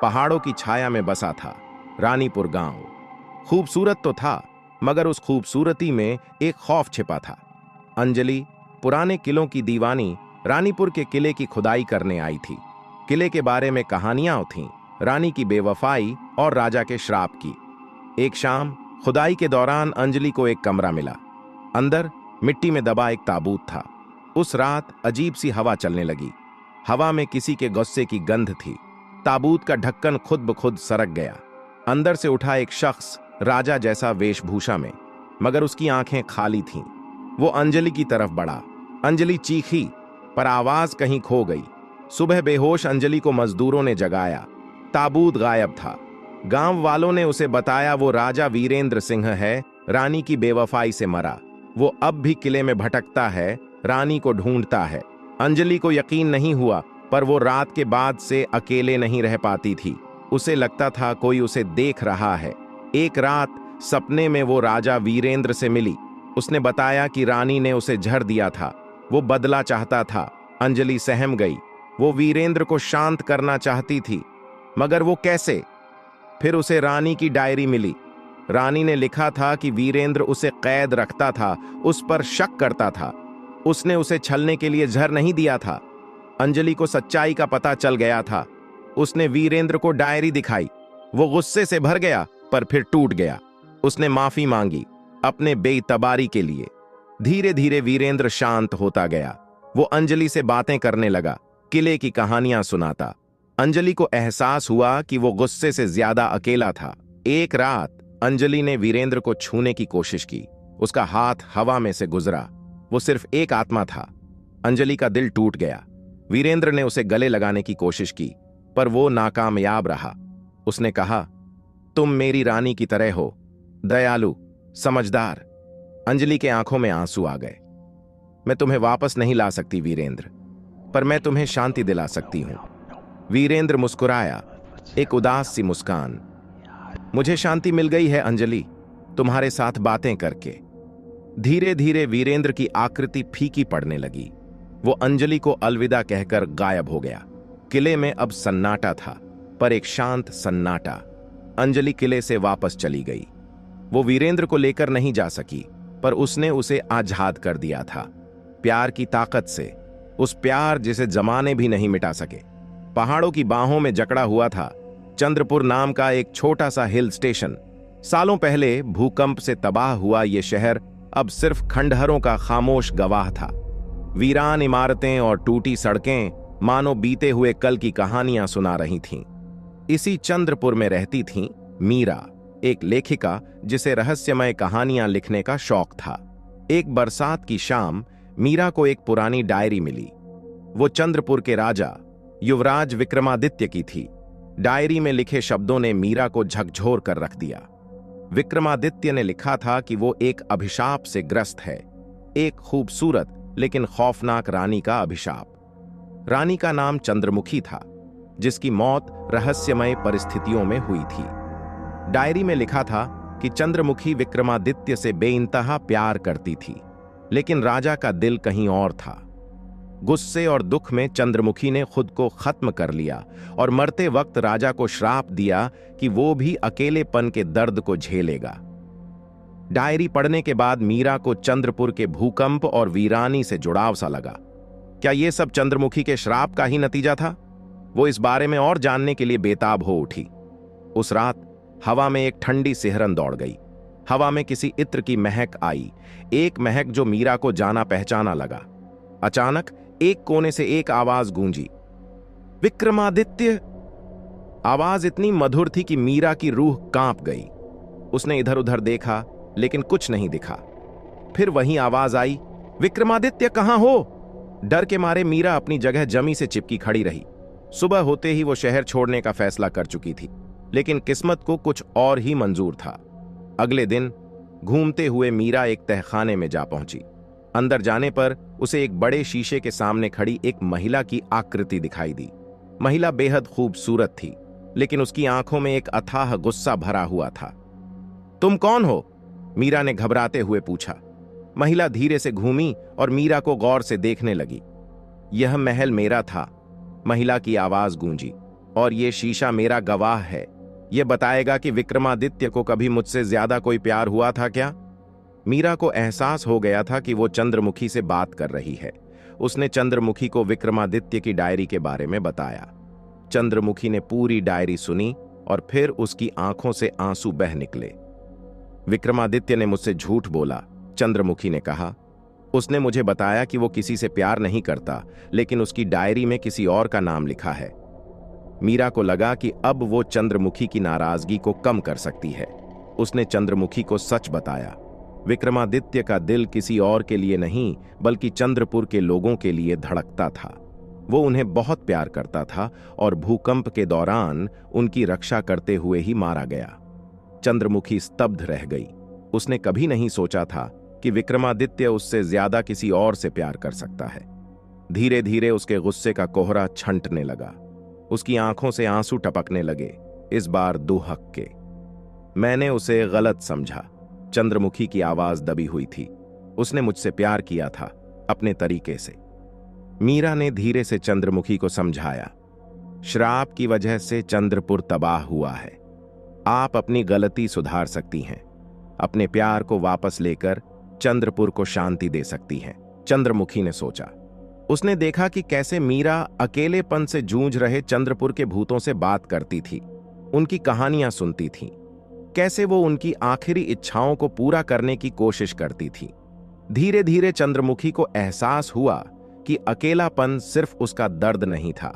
पहाड़ों की छाया में बसा था रानीपुर गांव। खूबसूरत तो था, मगर उस खूबसूरती में एक खौफ छिपा था। अंजलि पुराने किलों की दीवानी रानीपुर के किले की खुदाई करने आई थी। किले के बारे में कहानियां थीं, रानी की बेवफाई और राजा के श्राप की। एक शाम खुदाई के दौरान अंजलि को एक कमरा मिला। अंदर मिट्टी में दबा एक ताबूत था। उस रात अजीब सी हवा चलने लगी। हवा में किसी के गुस्से की गंध थी। ताबूत का ढक्कन खुद ब खुद सरक गया। अंदर से उठा एक शख्स राजा जैसा वेशभूषा में, मगर उसकी आंखें खाली थीं। वो अंजलि की तरफ बढ़ा। अंजलि चीखी, पर आवाज कहीं खो गई। सुबह बेहोश अंजलि को मजदूरों ने जगाया। ताबूत गायब था। गांव वालों ने उसे बताया वो राजा वीरेंद्र सिंह है, रानी की बेवफाई से मरा। वो अब भी किले में भटकता है, रानी को ढूंढता है। अंजलि को यकीन नहीं हुआ, पर वो रात के बाद से अकेले नहीं रह पाती थी। उसे लगता था कोई उसे देख रहा है। एक रात सपने में वो राजा वीरेंद्र से मिली। उसने बताया कि रानी ने उसे झर दिया था। वो बदला चाहता था। अंजलि सहम गई। वो वीरेंद्र को शांत करना चाहती थी, मगर वो कैसे? फिर उसे रानी की डायरी मिली। रानी ने लिखा था कि वीरेंद्र उसे कैद रखता था, उस पर शक करता था। उसने उसे छलने के लिए जहर नहीं दिया था। अंजलि को सच्चाई का पता चल गया था। उसने वीरेंद्र को डायरी दिखाई। वो गुस्से से भर गया, पर फिर टूट गया। उसने माफी मांगी अपने बेइतबारी के लिए। धीरे धीरे वीरेंद्र शांत होता गया। वो अंजलि से बातें करने लगा, किले की कहानियां सुनाता। अंजलि को एहसास हुआ कि वो गुस्से से ज्यादा अकेला था। एक रात अंजलि ने वीरेंद्र को छूने की कोशिश की। उसका हाथ हवा में से गुजरा। वो सिर्फ एक आत्मा था। अंजलि का दिल टूट गया। वीरेंद्र ने उसे गले लगाने की कोशिश की, पर वो नाकामयाब रहा। उसने कहा, तुम मेरी रानी की तरह हो, दयालु, समझदार। अंजलि के आंखों में आंसू आ गए। मैं तुम्हें वापस नहीं ला सकती वीरेंद्र, पर मैं तुम्हें शांति दिला सकती हूं। वीरेंद्र मुस्कुराया, एक उदास सी मुस्कान। मुझे शांति मिल गई है अंजलि, तुम्हारे साथ बातें करके। धीरे धीरे वीरेंद्र की आकृति फीकी पड़ने लगी। वो अंजलि को अलविदा कहकर गायब हो गया। किले में अब सन्नाटा था, पर एक शांत सन्नाटा। अंजलि किले से वापस चली गई। वो वीरेंद्र को लेकर नहीं जा सकी, पर उसने उसे आज़ाद कर दिया था, प्यार की ताकत से। उस प्यार जिसे जमाने भी नहीं मिटा सके। पहाड़ों की बाहों में जकड़ा हुआ था चंद्रपुर नाम का एक छोटा सा हिल स्टेशन। सालों पहले भूकंप से तबाह हुआ ये शहर अब सिर्फ खंडहरों का खामोश गवाह था। वीरान इमारतें और टूटी सड़कें मानो बीते हुए कल की कहानियां सुना रही थीं। इसी चंद्रपुर में रहती थीं मीरा, एक लेखिका जिसे रहस्यमय कहानियां लिखने का शौक था। एक बरसात की शाम मीरा को एक पुरानी डायरी मिली। वो चंद्रपुर के राजा युवराज विक्रमादित्य की थी। डायरी में लिखे शब्दों ने मीरा को झकझोर कर रख दिया। विक्रमादित्य ने लिखा था कि वो एक अभिशाप से ग्रस्त है, एक खूबसूरत लेकिन खौफनाक रानी का अभिशाप। रानी का नाम चंद्रमुखी था, जिसकी मौत रहस्यमय परिस्थितियों में हुई थी। डायरी में लिखा था कि चंद्रमुखी विक्रमादित्य से बेइंतहा प्यार करती थी, लेकिन राजा का दिल कहीं और था। गुस्से और दुख में चंद्रमुखी ने खुद को खत्म कर लिया और मरते वक्त राजा को श्राप दिया कि वो भी अकेलेपन के दर्द को झेलेगा। डायरी पढ़ने के बाद मीरा को चंद्रपुर के भूकंप और वीरानी से जुड़ाव सा लगा। क्या ये सब चंद्रमुखी के श्राप का ही नतीजा था? वो इस बारे में और जानने के लिए बेताब हो उठी। उस रात हवा में एक ठंडी सिहरन दौड़ गई। हवा में किसी इत्र की महक आई, एक महक जो मीरा को जाना पहचाना लगा। अचानक एक कोने से एक आवाज गूंजी, विक्रमादित्य। आवाज इतनी मधुर थी कि मीरा की रूह कांप गई। उसने इधर उधर देखा, लेकिन कुछ नहीं दिखा। फिर वही आवाज आई, विक्रमादित्य कहां हो? डर के मारे मीरा अपनी जगह जमी से चिपकी खड़ी रही। सुबह होते ही वो शहर छोड़ने का फैसला कर चुकी थी, लेकिन किस्मत को कुछ और ही मंजूर था। अगले दिन घूमते हुए मीरा एक तहखाने में जा पहुंची। अंदर जाने पर उसे एक बड़े शीशे के सामने खड़ी एक महिला की आकृति दिखाई दी। महिला बेहद खूबसूरत थी, लेकिन उसकी आंखों में एक अथाह गुस्सा भरा हुआ था। तुम कौन हो? मीरा ने घबराते हुए पूछा। महिला धीरे से घूमी और मीरा को गौर से देखने लगी। यह महल मेरा था, महिला की आवाज गूंजी। और ये शीशा मेरा गवाह है। ये बताएगा कि विक्रमादित्य को कभी मुझसे ज्यादा कोई प्यार हुआ था क्या? मीरा को एहसास हो गया था कि वो चंद्रमुखी से बात कर रही है। उसने चंद्रमुखी को विक्रमादित्य की डायरी के बारे में बताया। चंद्रमुखी ने पूरी डायरी सुनी और फिर उसकी आंखों से आंसू बह निकले। विक्रमादित्य ने मुझसे झूठ बोला, चंद्रमुखी ने कहा। उसने मुझे बताया कि वो किसी से प्यार नहीं करता, लेकिन उसकी डायरी में किसी और का नाम लिखा है। मीरा को लगा कि अब वो चंद्रमुखी की नाराजगी को कम कर सकती है। उसने चंद्रमुखी को सच बताया। विक्रमादित्य का दिल किसी और के लिए नहीं, बल्कि चंद्रपुर के लोगों के लिए धड़कता था। वो उन्हें बहुत प्यार करता था और भूकंप के दौरान उनकी रक्षा करते हुए ही मारा गया। चंद्रमुखी स्तब्ध रह गई। उसने कभी नहीं सोचा था कि विक्रमादित्य उससे ज्यादा किसी और से प्यार कर सकता है। धीरे धीरे उसके गुस्से का कोहरा छंटने लगा। उसकी आंखों से आंसू टपकने लगे, इस बार दुहक के। मैंने उसे गलत समझा। चंद्रमुखी की आवाज दबी हुई थी। उसने मुझसे प्यार किया था, अपने तरीके से। मीरा ने धीरे से चंद्रमुखी को समझाया, श्राप की वजह से चंद्रपुर तबाह हुआ है। आप अपनी गलती सुधार सकती हैं। अपने प्यार को वापस लेकर चंद्रपुर को शांति दे सकती हैं। चंद्रमुखी ने सोचा। उसने देखा कि कैसे मीरा अकेलेपन से जूझ रहे चंद्रपुर के भूतों से बात करती थी, उनकी कहानियां सुनती थी, कैसे वो उनकी आखिरी इच्छाओं को पूरा करने की कोशिश करती थी। धीरे धीरे चंद्रमुखी को एहसास हुआ कि अकेलापन सिर्फ उसका दर्द नहीं था,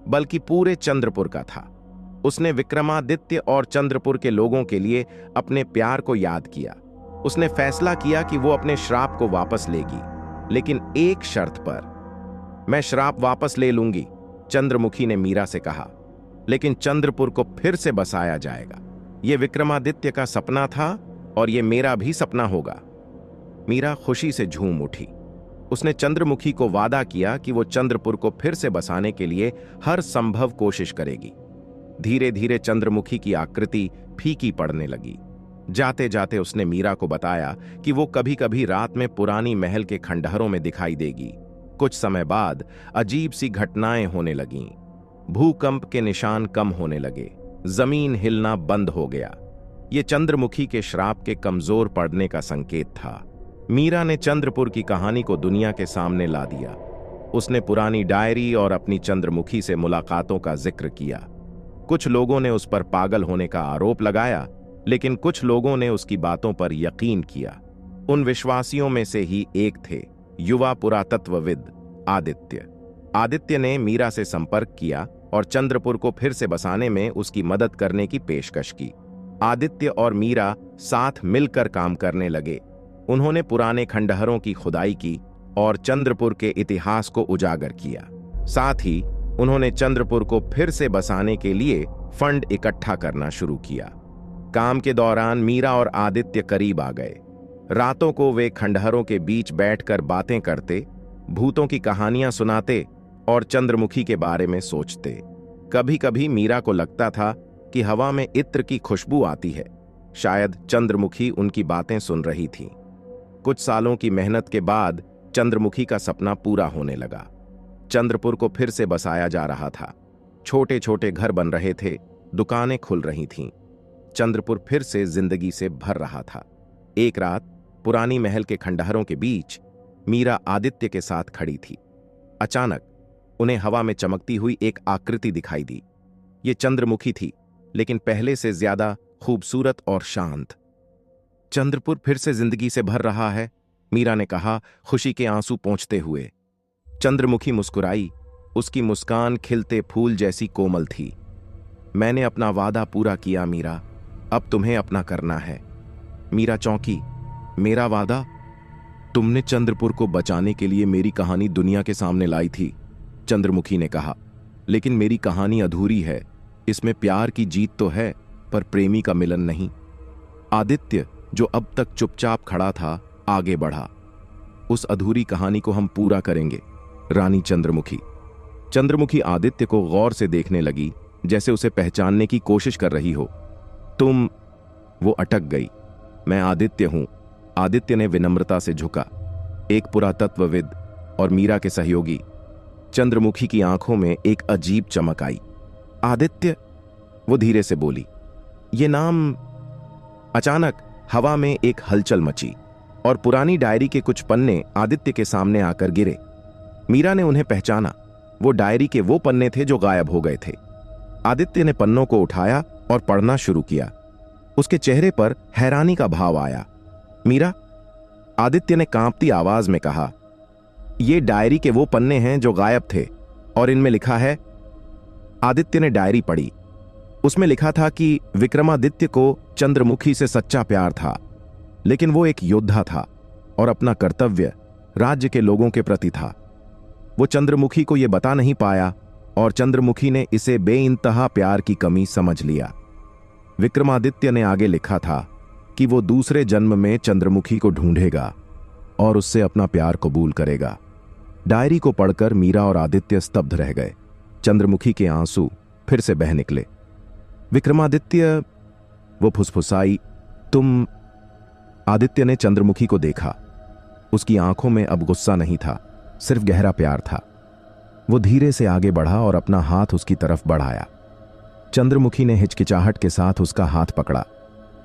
बल्कि पूरे चंद्रपुर का था। उसने विक्रमादित्य और चंद्रपुर के लोगों के लिए अपने प्यार को याद किया। उसने फैसला किया कि वो अपने श्राप को वापस लेगी, लेकिन एक शर्त पर। मैं श्राप वापस ले लूंगी, चंद्रमुखी ने मीरा से कहा, लेकिन चंद्रपुर को फिर से बसाया जाएगा। ये विक्रमादित्य का सपना था और ये मेरा भी सपना होगा। मीरा खुशी से झूम उठी। उसने चंद्रमुखी को वादा किया कि वो चंद्रपुर को फिर से बसाने के लिए हर संभव कोशिश करेगी। धीरे धीरे चंद्रमुखी की आकृति फीकी पड़ने लगी। जाते जाते उसने मीरा को बताया कि वो कभी कभी रात में पुरानी महल के खंडहरों में दिखाई देगी। कुछ समय बाद अजीब सी घटनाएं होने लगीं। भूकंप के निशान कम होने लगे, जमीन हिलना बंद हो गया। ये चंद्रमुखी के श्राप के कमजोर पड़ने का संकेत था। मीरा ने चंद्रपुर की कहानी को दुनिया के सामने ला दिया। उसने पुरानी डायरी और अपनी चंद्रमुखी से मुलाकातों का जिक्र किया। कुछ लोगों ने उस पर पागल होने का आरोप लगाया, लेकिन कुछ लोगों ने उसकी बातों पर यकीन किया। उन विश्वासियों में से ही एक थे युवा पुरातत्वविद आदित्य। आदित्य ने मीरा से संपर्क किया और चंद्रपुर को फिर से बसाने में उसकी मदद करने की पेशकश की। आदित्य और मीरा साथ मिलकर काम करने लगे। उन्होंने पुराने खंडहरों की खुदाई की और चंद्रपुर के इतिहास को उजागर किया। साथ ही उन्होंने चंद्रपुर को फिर से बसाने के लिए फंड इकट्ठा करना शुरू किया। काम के दौरान मीरा और आदित्य करीब आ गए। रातों को वे खंडहरों के बीच बैठकर बातें करते, भूतों की कहानियां सुनाते और चंद्रमुखी के बारे में सोचते। कभी कभी मीरा को लगता था कि हवा में इत्र की खुशबू आती है। शायद चंद्रमुखी उनकी बातें सुन रही थी। कुछ सालों की मेहनत के बाद चंद्रमुखी का सपना पूरा होने लगा। चंद्रपुर को फिर से बसाया जा रहा था। छोटे छोटे घर बन रहे थे, दुकानें खुल रही थीं। चंद्रपुर फिर से जिंदगी से भर रहा था। एक रात पुरानी महल के खंडहरों के बीच मीरा आदित्य के साथ खड़ी थी। अचानक उन्हें हवा में चमकती हुई एक आकृति दिखाई दी। ये चंद्रमुखी थी, लेकिन पहले से ज्यादा खूबसूरत और शांत। चंद्रपुर फिर से जिंदगी से भर रहा है, मीरा ने कहा, खुशी के आंसू पोंछते हुए। चंद्रमुखी मुस्कुराई। उसकी मुस्कान खिलते फूल जैसी कोमल थी। मैंने अपना वादा पूरा किया मीरा, अब तुम्हें अपना करना है। मीरा चौंकी। मेरा वादा? तुमने चंद्रपुर को बचाने के लिए मेरी कहानी दुनिया के सामने लाई थी, चंद्रमुखी ने कहा, लेकिन मेरी कहानी अधूरी है। इसमें प्यार की जीत तो है, पर प्रेमी का मिलन नहीं। आदित्य, जो अब तक चुपचाप खड़ा था, आगे बढ़ा। उस अधूरी कहानी को हम पूरा करेंगे, रानी चंद्रमुखी। चंद्रमुखी आदित्य को गौर से देखने लगी, जैसे उसे पहचानने की कोशिश कर रही हो। तुम? वो अटक गई। मैं आदित्य हूं। आदित्य ने विनम्रता से झुका। एक पुरातत्वविद और मीरा के सहयोगी। चंद्रमुखी की आंखों में एक अजीब चमक आई। आदित्य, वो धीरे से बोली। ये नाम। अचानक हवा में एक हलचल मची और पुरानी डायरी के कुछ पन्ने आदित्य के सामने आकर गिरे। मीरा ने उन्हें पहचाना। वो डायरी के वो पन्ने थे जो गायब हो गए थे। आदित्य ने पन्नों को उठाया और पढ़ना शुरू किया। उसके चेहरे पर हैरानी का भाव आया। मीरा, आदित्य ने कांपती आवाज में कहा, ये डायरी के वो पन्ने हैं जो गायब थे और इनमें लिखा है। आदित्य ने डायरी पढ़ी। उसमें लिखा था कि विक्रमादित्य को चंद्रमुखी से सच्चा प्यार था, लेकिन वो एक योद्धा था और अपना कर्तव्य राज्य के लोगों के प्रति था। वो चंद्रमुखी को यह बता नहीं पाया और चंद्रमुखी ने इसे बेइंतहा प्यार की कमी समझ लिया। विक्रमादित्य ने आगे लिखा था कि वो दूसरे जन्म में चंद्रमुखी को ढूंढेगा और उससे अपना प्यार कबूल करेगा। डायरी को पढ़कर मीरा और आदित्य स्तब्ध रह गए। चंद्रमुखी के आंसू फिर से बह निकले। विक्रमादित्य, वो फुसफुसाई, तुम। आदित्य ने चंद्रमुखी को देखा। उसकी आंखों में अब गुस्सा नहीं था, सिर्फ गहरा प्यार था। वो धीरे से आगे बढ़ा और अपना हाथ उसकी तरफ बढ़ाया। चंद्रमुखी ने हिचकिचाहट के साथ उसका हाथ पकड़ा।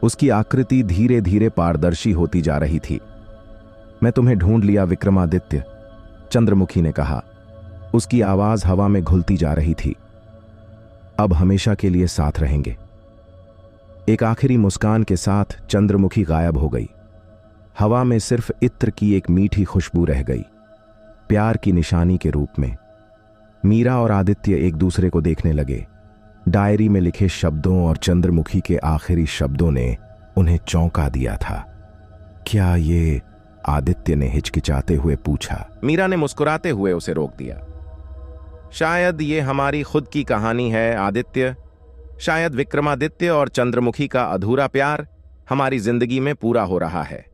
उसकी आकृति धीरे धीरे पारदर्शी होती जा रही थी। मैं तुम्हें ढूंढ लिया विक्रमादित्य, चंद्रमुखी ने कहा। उसकी आवाज हवा में घुलती जा रही थी। अब हमेशा के लिए साथ रहेंगे। एक आखिरी मुस्कान के साथ चंद्रमुखी गायब हो गई। हवा में सिर्फ इत्र की एक मीठी खुशबू रह गई, प्यार की निशानी के रूप में। मीरा और आदित्य एक दूसरे को देखने लगे। डायरी में लिखे शब्दों और चंद्रमुखी के आखिरी शब्दों ने उन्हें चौंका दिया था। क्या ये? आदित्य ने हिचकिचाते हुए पूछा। मीरा ने मुस्कुराते हुए उसे रोक दिया। शायद ये हमारी खुद की कहानी है आदित्य। शायद विक्रमादित्य और चंद्रमुखी का अधूरा प्यार हमारी जिंदगी में पूरा हो रहा है।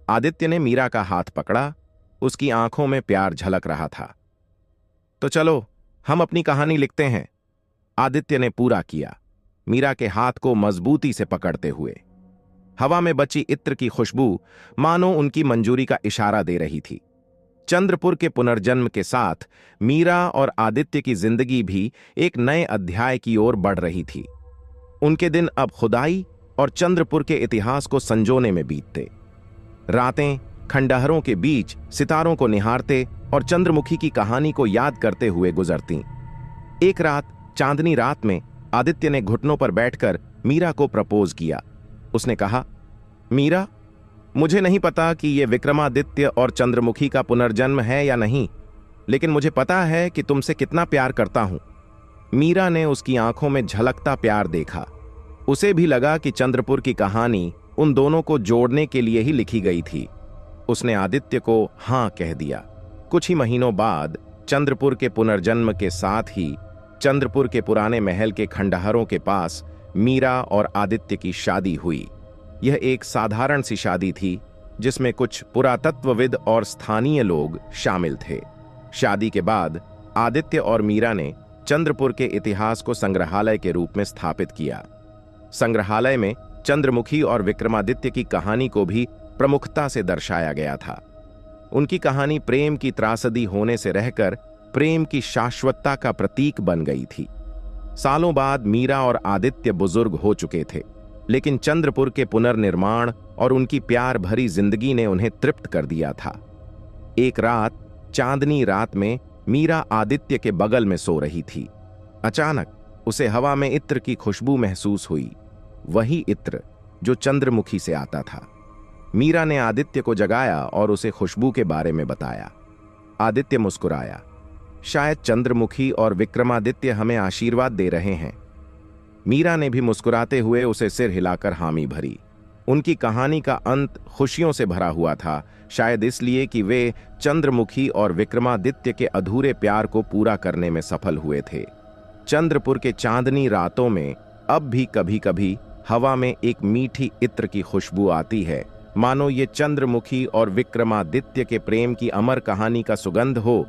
आदित्य ने मीरा का हाथ पकड़ा। उसकी आंखों में प्यार झलक रहा था। तो चलो हम अपनी कहानी लिखते हैं, आदित्य ने पूरा किया, मीरा के हाथ को मजबूती से पकड़ते हुए। हवा में बची इत्र की खुशबू मानो उनकी मंजूरी का इशारा दे रही थी। चंद्रपुर के पुनर्जन्म के साथ मीरा और आदित्य की जिंदगी भी एक नए अध्याय की ओर बढ़ रही थी। उनके दिन अब खुदाई और चंद्रपुर के इतिहास को संजोने में बीतते। रातें खंडहरों के बीच सितारों को निहारते और चंद्रमुखी की कहानी को याद करते हुए गुजरती। एक रात, चांदनी रात में, आदित्य ने घुटनों पर बैठकर मीरा को प्रपोज किया। उसने कहा, मीरा, मुझे नहीं पता कि यह विक्रमादित्य और चंद्रमुखी का पुनर्जन्म है या नहीं, लेकिन मुझे पता है कि तुमसे कितना प्यार करता हूं। मीरा ने उसकी आंखों में झलकता प्यार देखा। उसे भी लगा कि चंद्रपुर की कहानी उन दोनों को जोड़ने के लिए ही लिखी गई थी। उसने आदित्य को हां कह दिया। कुछ ही महीनों बाद चंद्रपुर के पुनर्जन्म के साथ ही चंद्रपुर के पुराने महल के खंडहरों के पास मीरा और आदित्य की शादी हुई। यह एक साधारण सी शादी थी जिसमें कुछ पुरातत्वविद और स्थानीय लोग शामिल थे। शादी के बाद आदित्य और मीरा ने चंद्रपुर के इतिहास को संग्रहालय के रूप में स्थापित किया। संग्रहालय में चंद्रमुखी और विक्रमादित्य की कहानी को भी प्रमुखता से दर्शाया गया था। उनकी कहानी प्रेम की त्रासदी होने से रहकर प्रेम की शाश्वतता का प्रतीक बन गई थी। सालों बाद मीरा और आदित्य बुजुर्ग हो चुके थे, लेकिन चंद्रपुर के पुनर्निर्माण और उनकी प्यार भरी जिंदगी ने उन्हें तृप्त कर दिया था। एक रात, चांदनी रात में, मीरा आदित्य के बगल में सो रही थी। अचानक उसे हवा में इत्र की खुशबू महसूस हुई, वही इत्र जो चंद्रमुखी से आता था। मीरा ने आदित्य को जगाया और उसे खुशबू के बारे में बताया। आदित्य मुस्कुराया। शायद चंद्रमुखी और विक्रमादित्य हमें आशीर्वाद दे रहे हैं। मीरा ने भी मुस्कुराते हुए उसे सिर हिलाकर हामी भरी। उनकी कहानी का अंत खुशियों से भरा हुआ था, शायद इसलिए कि वे चंद्रमुखी और विक्रमादित्य के अधूरे प्यार को पूरा करने में सफल हुए थे। चंद्रपुर के चांदनी रातों में अब भी कभी कभी हवा में एक मीठी इत्र की खुशबू आती है, मानो ये चंद्रमुखी और विक्रमादित्य के प्रेम की अमर कहानी का सुगंध हो